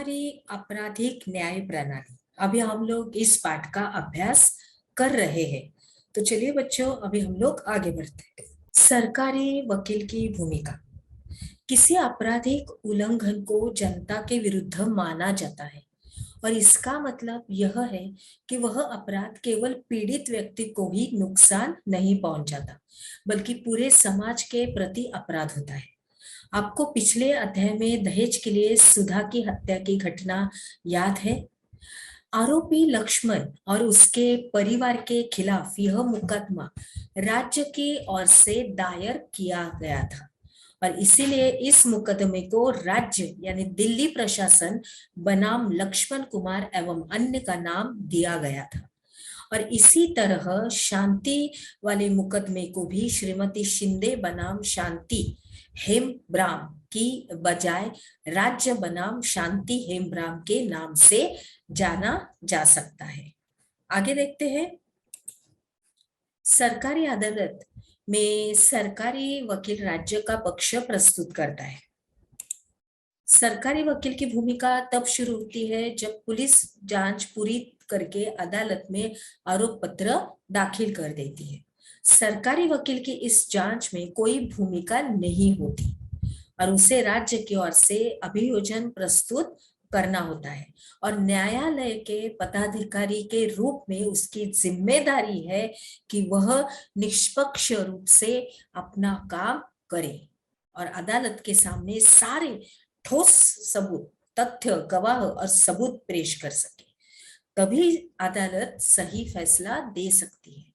सरकारी आपराधिक न्याय प्रणाली। अभी हम लोग इस पाठ का अभ्यास कर रहे हैं। तो चलिए बच्चों, अभी हम लोग आगे बढ़ते हैं। सरकारी वकील की भूमिका। किसी आपराधिक उल्लंघन को जनता के विरुद्ध माना जाता है और इसका मतलब यह है कि वह अपराध केवल पीड़ित व्यक्ति को ही नुकसान नहीं पहुंचाता, बल्कि पूरे समाज के प्रति अपराध होता है। आपको पिछले अध्याय में दहेज के लिए सुधा की हत्या की घटना याद है। आरोपी लक्ष्मण और उसके परिवार के खिलाफ यह मुकदमा राज्य की ओर से दायर किया गया था और इसीलिए इस मुकदमे को राज्य यानी दिल्ली प्रशासन बनाम लक्ष्मण कुमार एवं अन्य का नाम दिया गया था। और इसी तरह शांति वाले मुकदमे को भी श्रीमती शिंदे बनाम शांति हेमब्राम की बजाय राज्य बनाम शांति हेमब्राम के नाम से जाना जा सकता है। आगे देखते हैं। सरकारी अदालत में सरकारी वकील राज्य का पक्ष प्रस्तुत करता है। सरकारी वकील की भूमिका तब शुरू होती है जब पुलिस जांच पूरी करके अदालत में आरोप पत्र दाखिल कर देती है। सरकारी वकील की इस जांच में कोई भूमिका नहीं होती और उसे राज्य की ओर से अभियोजन प्रस्तुत करना होता है और न्यायालय के पदाधिकारी के रूप में उसकी जिम्मेदारी है कि वह निष्पक्ष रूप से अपना काम करे और अदालत के सामने सारे ठोस सबूत, तथ्य, गवाह और सबूत पेश कर सके, तभी अदालत सही फैसला दे सकती है।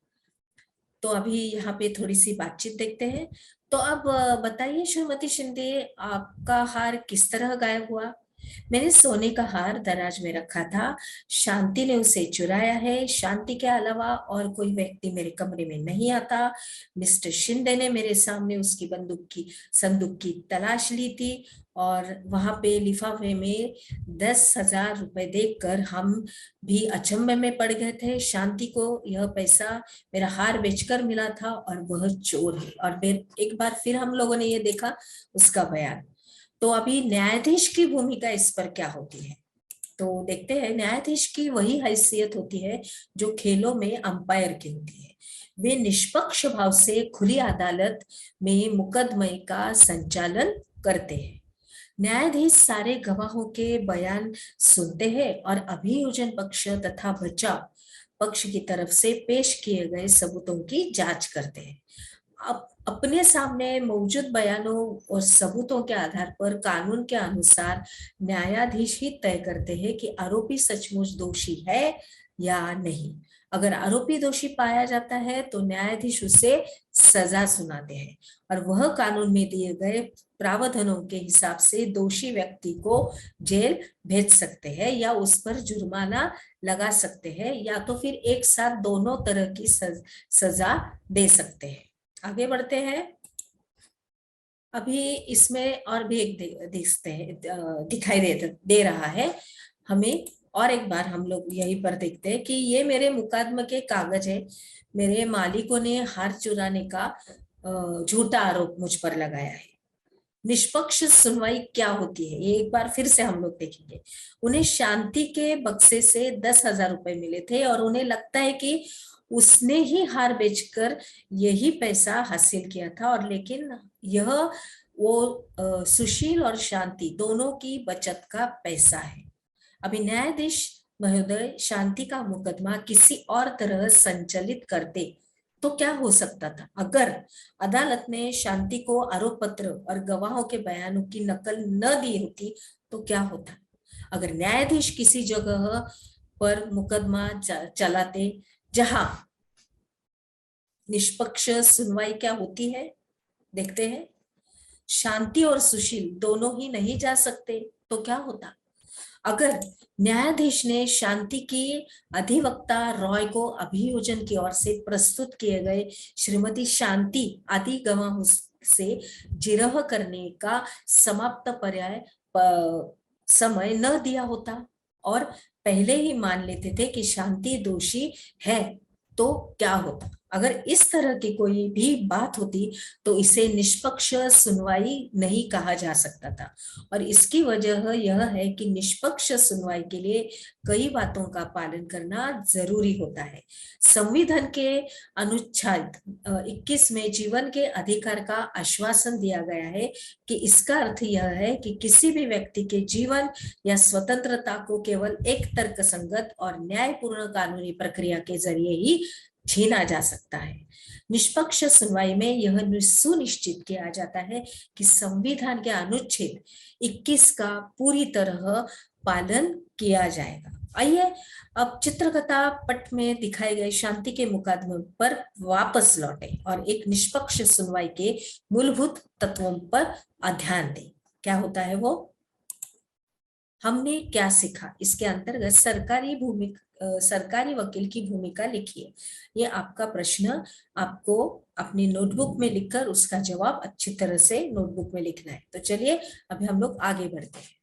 तो अभी यहाँ पे थोड़ी सी बातचीत देखते हैं। तो अब बताइए श्रीमती शिंदे, आपका हार किस तरह गायब हुआ? मैंने सोने का हार दराज में रखा था, शांति ने उसे चुराया है। शांति के अलावा और कोई व्यक्ति मेरे कमरे में नहीं आता। मिस्टर शिंदे ने मेरे सामने उसकी संदूक की तलाश ली थी और वहां पे लिफाफे में 10,000 रुपए देखकर हम भी अचंभे में पड़ गए थे। शांति को यह पैसा मेरा हार बेचकर मिला था और वह चोर है। और फिर एक बार फिर हम लोगों ने ये देखा उसका बयान। तो अभी न्यायाधीश की भूमिका इस पर क्या होती है, तो देखते हैं। न्यायाधीश की वही हैसियत होती है जो खेलों में अंपायर की होती है। वे निष्पक्ष भाव से खुली अदालत में मुकदमे का संचालन करते हैं। न्यायाधीश सारे गवाहों के बयान सुनते हैं और अभियोजन पक्ष तथा बचाव पक्ष की तरफ से पेश किए गए सबूतों की जांच करते हैं। अपने सामने मौजूद बयानों और सबूतों के आधार पर कानून के अनुसार न्यायाधीश ही तय करते हैं कि आरोपी सचमुच दोषी है या नहीं। अगर आरोपी दोषी पाया जाता है तो न्यायाधीश उसे सजा सुनाते हैं और वह कानून में दिए गए प्रावधानों के हिसाब से दोषी व्यक्ति को जेल भेज सकते हैं या उस पर जुर्माना लगा सकते हैं या तो फिर एक साथ दोनों तरह की सजा दे सकते हैं। आगे बढ़ते हैं। अभी इसमें और भी एक देखते हैं, दिखाई दे रहा है हमें। और एक बार हम लोग यहीं पर देखते हैं कि ये मेरे मुकदमे के कागज है। मेरे मालिकों ने हार चुराने का झूठा आरोप मुझ पर लगाया है। निष्पक्ष सुनवाई क्या होती है ये एक बार फिर से हम लोग देखेंगे। उन्हें शांति के बक्से से 10,000 रुपए मिले थे और उन्हें लगता है कि उसने ही हार बेचकर यही पैसा हासिल किया था, और लेकिन यह वो सुशील और शांति दोनों की बचत का पैसा है। अभी न्यायाधीश महोदय शांति का मुकदमा किसी और तरह संचालित करते तो क्या हो सकता था? अगर अदालत ने शांति को आरोप पत्र और गवाहों के बयानों की नकल न दी होती तो क्या होता? अगर न्यायाधीश किसी जगह पर मुकदमा चलाते जहां निष्पक्ष सुनवाई क्या होती है, देखते हैं। शांति और सुशील दोनों ही नहीं जा सकते तो क्या होता? अगर न्यायाधीश ने शांति की अधिवक्ता रॉय को अभियोजन की ओर से प्रस्तुत किए गए श्रीमती शांति आदि गवाहों से जिरह करने का समाप्त पर्याय समय न दिया होता और पहले ही मान लेते थे कि शांति दोषी है तो क्या होता? अगर इस तरह की कोई भी बात होती तो इसे निष्पक्ष सुनवाई नहीं कहा जा सकता था। और इसकी वजह यह है कि निष्पक्ष सुनवाई के लिए कई बातों का पालन करना जरूरी होता है। संविधान के अनुच्छेद 21 में जीवन के अधिकार का आश्वासन दिया गया है कि इसका अर्थ यह है कि किसी भी व्यक्ति के जीवन या स्वतंत्रता को केवल एक तर्कसंगत और न्यायपूर्ण कानूनी प्रक्रिया के जरिए ही छीना जा सकता है। निष्पक्ष सुनवाई में यह सुनिश्चित किया जाता है कि संविधान के अनुच्छेद 21 का पूरी तरह पालन किया जाएगा। आइए अब चित्रकथा पट में दिखाए गए शांति के मुकदमे पर वापस लौटे और एक निष्पक्ष सुनवाई के मूलभूत तत्वों पर ध्यान दें। क्या होता है वो, हमने क्या सीखा, इसके अंतर्गत सरकारी वकील की भूमिका लिखिए। ये आपका प्रश्न आपको अपनी नोटबुक में लिखकर उसका जवाब अच्छी तरह से नोटबुक में लिखना है। तो चलिए अभी हम लोग आगे बढ़ते हैं।